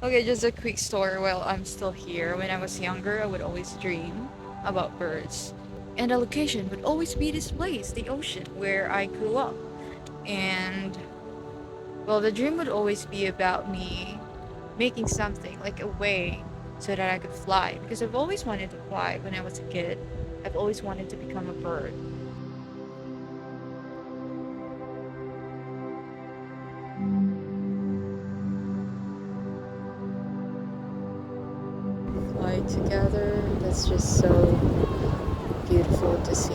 Okay, just a quick story while I'm still here. When I was younger, I would always dream about birds. And the location would always be this place, the ocean, where I grew up. And, well, the dream would always be about me making something, like a way, so that I could fly. Because I've always wanted to fly when I was a kid. I've always wanted to become a bird. Fly together, that's just so beautiful to see.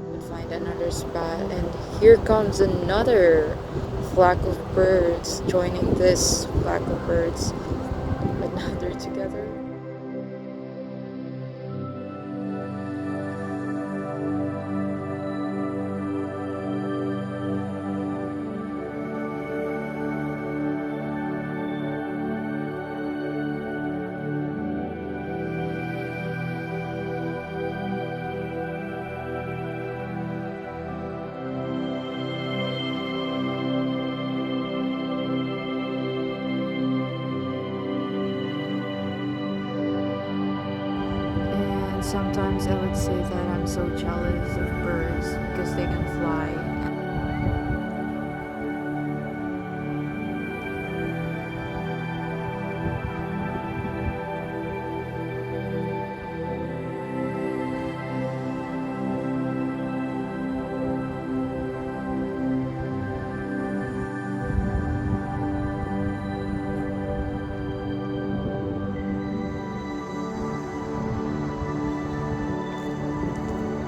Would find another spot, and here comes another flock of birds joining this flock of birds. Another together. And sometimes I would say that I'm so jealous of birds because they can fly.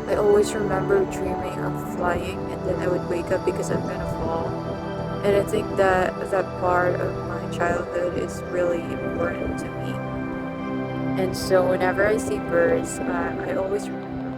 I always remember dreaming of flying, and then I would wake up because I'm gonna fall. And I think that that part of my childhood is really important to me. And so whenever I see birds, I always remember